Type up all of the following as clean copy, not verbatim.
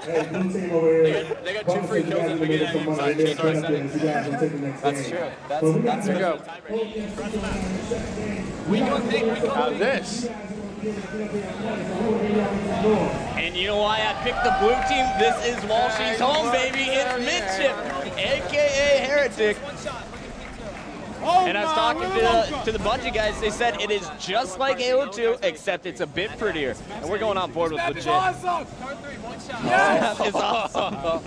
They got 2 free kills in the beginning. That's true. That's a go. Now this. And you know why I picked the blue team? This is Walshy's home, baby. It's midship, a.k.a. Heretic. And I was talking to the bunch of guys. They said it is just like Halo 2, except it's a bit prettier. And we're going on board with legit. Awesome. It's awesome.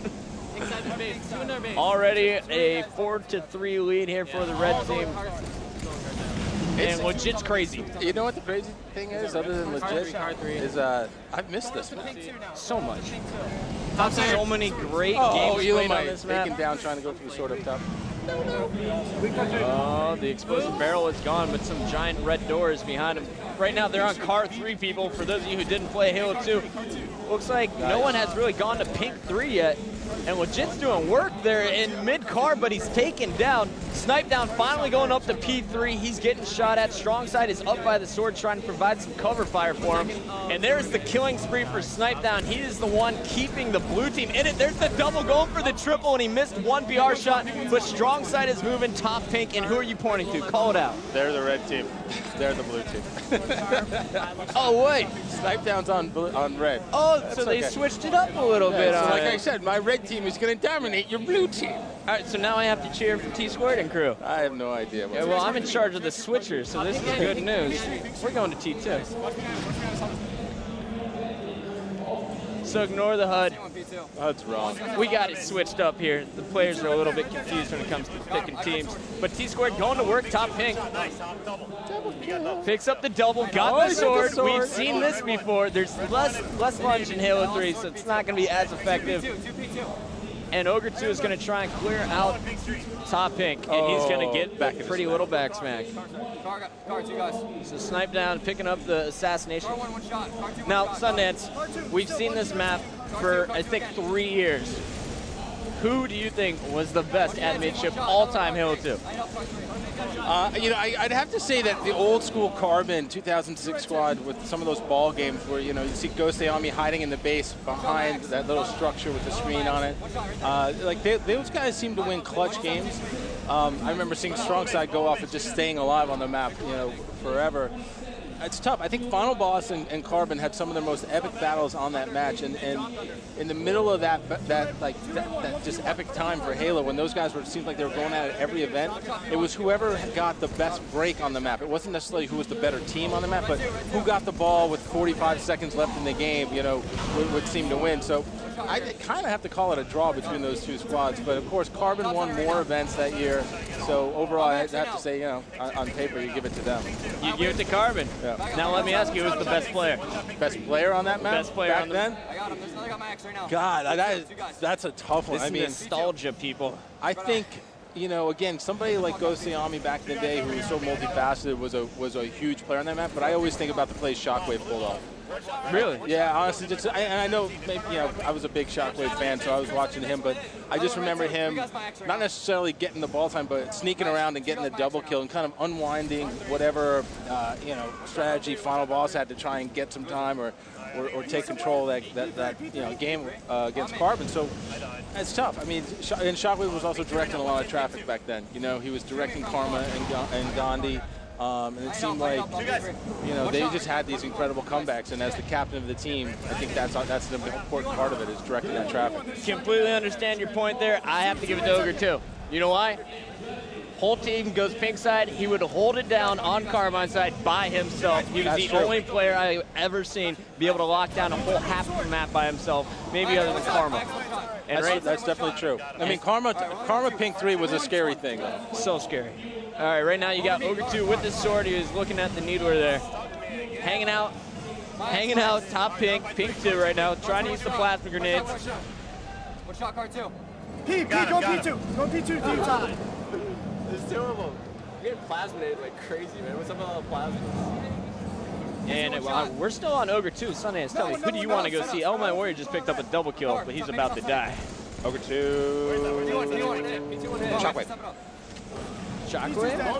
Already a 4-3 lead here for the red team. And legit's crazy. You know what the crazy thing is, other than legit, is I've missed this one. So much. So many great games played on this map. Taking down, trying to go through sword up top. Oh, the explosive barrel is gone, but some giant red doors behind him. Right now, they're on car 3, people. For those of you who didn't play Halo 2, looks like no one has really gone to pink 3 yet. And Legit's doing work there in mid-car, but he's taken down. Snipedown finally going up to P3. He's getting shot at. Strongside is up by the sword, trying to provide some cover fire for him. And there's the killing spree for Snipedown. He is the one keeping the blue team in it. There's the double going for the triple, and he missed one BR shot. But Strongside is moving top pink. And who are you pointing to? Call it out. They're the red team. They're the blue team. Oh, wait. Snipedown's on red. Oh, so they switched it up a little bit. So like I said, my red team is going to dominate your blue team. All right, so now I have to cheer for T-Squared and crew. I have no idea. Yeah, well, I'm in charge of the switchers, so this is good news. We're going to T2. So ignore the HUD. That's wrong. We got it switched up here. The players are a little bit confused when it comes to picking teams. But T-Squared going to work top pink. Picks up the double, got the sword. We've seen this before. There's less lunge in Halo 3, so it's not going to be as effective. And Ogre 2 is going to try and clear out top pink, and he's going to get back a pretty little back smack. So Snipedown picking up the assassination. Now, Sundance, we've seen this map for, I think, 3 years. Who do you think was the best at midship all-time Halo 2? You know, I'd have to say that the old school Carbon 2006 squad with some of those ball games where, you know, you see Ghost Army hiding in the base behind that little structure with the screen on it. Like, those guys seem to win clutch games. I remember seeing Strongside go off and just staying alive on the map, you know, forever. It's tough. I think Final Boss and Carbon had some of their most epic battles on that match, and in the middle of that just epic time for Halo, when those guys seemed like they were going at it every event, it was whoever got the best break on the map. It wasn't necessarily who was the better team on the map, but who got the ball with 45 seconds left in the game, you know, would seem to win. So I kind of have to call it a draw between those two squads, but of course Carbon won more events that year, so overall I have to say, you know, on paper you give it to them. You give it to Carbon. Yeah. Now let me ask you, who's the best player? Best player on that map? Best player back on then? God, that's a tough one. This is nostalgia, people. I think, you know, again, somebody like Ghost Army back in the day who was so multifaceted was a huge player on that map, but I always think about the plays Shockwave pulled off. Really? Yeah, honestly, and I know, you know, I was a big Shockwave fan, so I was watching him, but I just remember him not necessarily getting the ball time, but sneaking around and getting the double kill and kind of unwinding whatever, you know, strategy Final Boss had to try and get some time or take control of that you know, game against Carbon. So it's tough. I mean, and Shockwave was also directing a lot of traffic back then. You know, he was directing Karma and Gandhi. And it seemed like, you know, they just had these incredible comebacks. And as the captain of the team, I think that's an important part of it, is directing that traffic. Completely understand your point there. I have to give it to Ogre too. You know why? Whole team goes pink side. He would hold it down on Carbine side by himself. He was the only player I've ever seen be able to lock down a whole half of the map by himself, maybe other than Karma. And that's definitely true. I mean, Karma pink 3 was a scary thing, though. So scary. All right, right now you got Ogre 2 with the sword. He was looking at the needler there. Hanging out, top pink 2 right now, trying to use the plasma grenades. What shot card 2? P, go P2. Go P2 deep time. This is terrible. We're getting plasminated like crazy, man. What's up with all the plasmas? And we're still on Ogre 2. Sundance, tell me, who do you want to go see? My Warrior just picked up a double kill, but he's about to die. Ogre 2. Shockwave. Shockwave?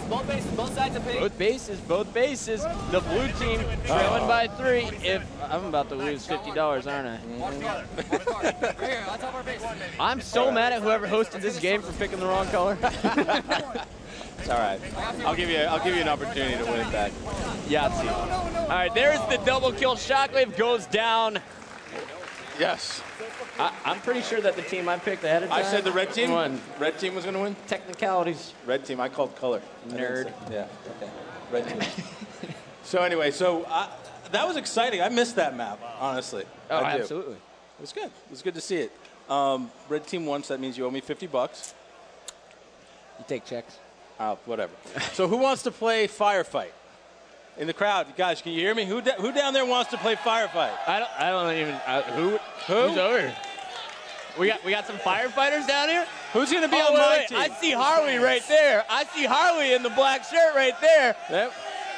Both bases, both sides of pink. Both bases. The blue team trailing by 3. If I'm about to lose $50, aren't I? I'm so mad at whoever hosted this game for picking the wrong color. It's all right. I'll give you an opportunity to win it back. Yahtzee. All right, there's the double kill. Shockwave goes down. Yes. I'm pretty sure that the team I picked ahead of time. I said the red team. Won. Red team was going to win. Technicalities. Red team. I called color. Nerd. Yeah. Okay. Red team. So anyway, that was exciting. I missed that map, honestly. Oh, I do. absolutely. It was good. It was good to see it. Red team won, so that means you owe me $50. You take checks. Oh, whatever. So who wants to play firefight? In the crowd, guys, can you hear me? Who down there wants to play firefight? I don't even. Who's over here? We got some firefighters down here. Who's going to be on my team? I see Harley right there. I see Harley in the black shirt right there. Yep.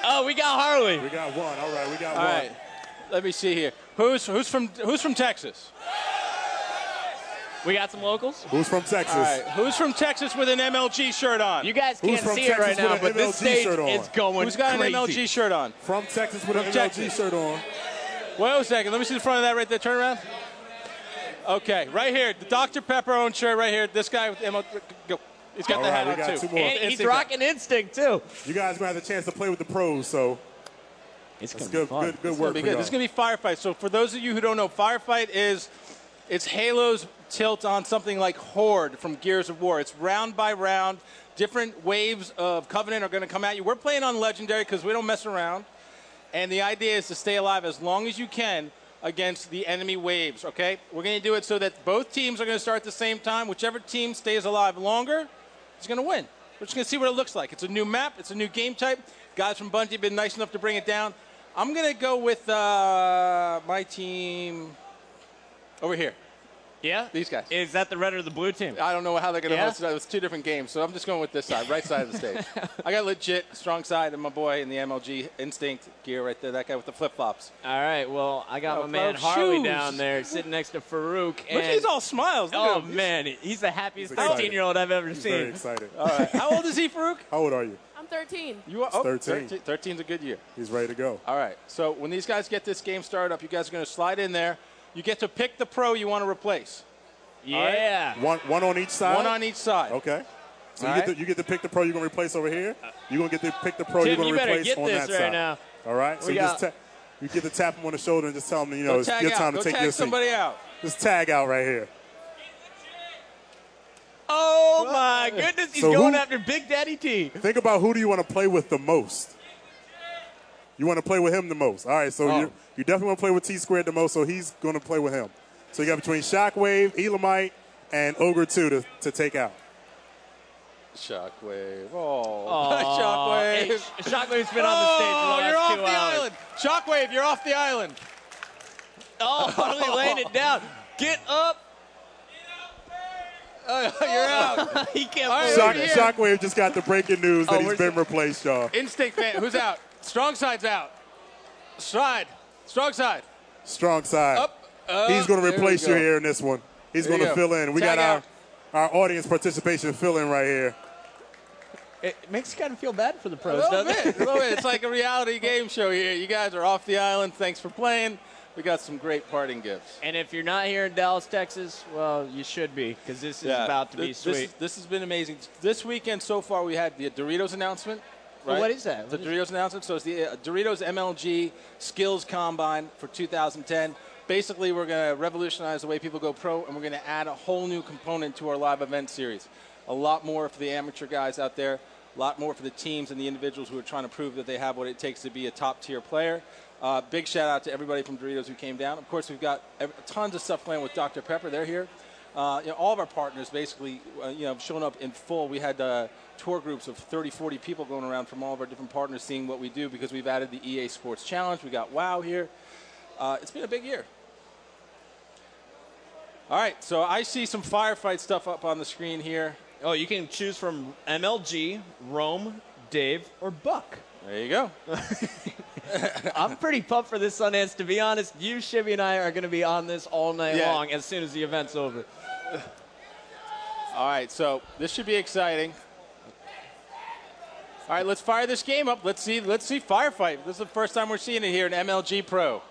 Oh, we got Harley. We got one. All right, we got All one. right. Let me see here. Who's from Texas? We got some locals. Who's from Texas? All right. Who's from Texas with an MLG shirt on? You guys Who's can't from see it right Texas now, with an but this MLG stage shirt on? is going Who's got crazy. an MLG shirt on? From Texas with an MLG Texas. shirt on. Wait a second. Let me see the front of that right there. Turn around. Okay, right here. The Dr. Pepper owned shirt right here. This guy with MLG. Go. He's got All the right, hat we on, got too. two more. And he's Instinct. rocking Instinct, too. You guys might have the chance to play with the pros, so It's it's gonna good, be fun. good, good It's work gonna be for good. y'all. This is going to be Firefight. So for those of you who don't know, Firefight it's Halo's tilt on something like Horde from Gears of War. It's round by round. Different waves of Covenant are going to come at you. We're playing on Legendary because we don't mess around. And the idea is to stay alive as long as you can against the enemy waves, okay? We're going to do it so that both teams are going to start at the same time. Whichever team stays alive longer is going to win. We're just going to see what it looks like. It's a new map. It's a new game type. Guys from Bungie have been nice enough to bring it down. I'm going to go with my team over here. Yeah? These guys. Is that the red or the blue team? I don't know how they're going to Yeah? host it. It's two different games, so I'm just going with this side, right side of the stage. I got legit strong side and my boy in the MLG Instinct gear right there, that guy with the flip-flops. All right, well, I got Oh, my man bro, Harley shoes. down there sitting next to Farouk. And Look, he's all smiles. Look oh, at him. man, he's the happiest He's excited. 13-year-old I've ever He's very seen. excited. All right. How old is he, Farouk? How old are you? I'm 13. You are 13. 13's a good year. He's ready to go. All right. So when these guys get this game started up, you guys are going to slide in there. You get to pick the pro you want to replace. Yeah. One on each side? One on each side. Okay. So All you get to pick the pro you're going to replace over here. You're going to get to pick the pro Tim, you're going you to better replace get on this that right side. now. All right? So We you got- you get to tap him on the shoulder and just tell him, you know, Go it's tag your out. time Go to take tag your seat. somebody out. Just tag out right here. Oh, my goodness. He's So going who- after Big Daddy T. Think about who do you want to play with the most. You want to play with him the most. All right, so Oh. you definitely want to play with T-Squared the most, so he's going to play with him. So you got between Shockwave, Elamite, and Ogre 2 to take out. Shockwave. Oh, Aw, Shockwave. Shockwave's been on the stage for the you're last off 2 the hours. island. Shockwave, you're off the island. Oh, Harley laying it down. Get up. You're out. He can't All right, believe Shock, it. here. Shockwave just got the breaking news that Oh, he's where's been replaced, y'all. Instinct fan. Who's out? Strong side's out. Strong side. Strong side. Up. He's going to there we replace you go. here in this one. He's There going you to go. fill in. We Tag got out. our audience participation fill in right here. It makes you kind of feel bad for the A pros, little doesn't bit. it? A little bit. It's like a reality game show here. You guys are off the island. Thanks for playing. We got some great parting gifts. And if you're not here in Dallas, Texas, well, you should be, because this is about to be sweet. This has been amazing. This weekend so far, we had the Doritos announcement. Well, Right? what is that? The What is- Doritos announcement. So it's the Doritos MLG Skills Combine for 2010. Basically, we're going to revolutionize the way people go pro, and we're going to add a whole new component to our live event series. A lot more for the amateur guys out there, a lot more for the teams and the individuals who are trying to prove that they have what it takes to be a top-tier player. Big shout-out to everybody from Doritos who came down. Of course, we've got tons of stuff playing with Dr. Pepper. They're here. All of our partners basically, showing up in full. We had tour groups of 30, 40 people going around from all of our different partners seeing what we do because we've added the EA Sports Challenge. We got WoW here. It's been a big year. All right, so I see some firefight stuff up on the screen here. Oh, you can choose from MLG, Rome, Dave, or Buck. There you go. I'm pretty pumped for this Sundance. To be honest, you, Shibby, and I are going to be on this all night Yeah. long as soon as the event's over. All right, so this should be exciting. All right, let's fire this game up. Let's see Firefight. This is the first time we're seeing it here in MLG Pro.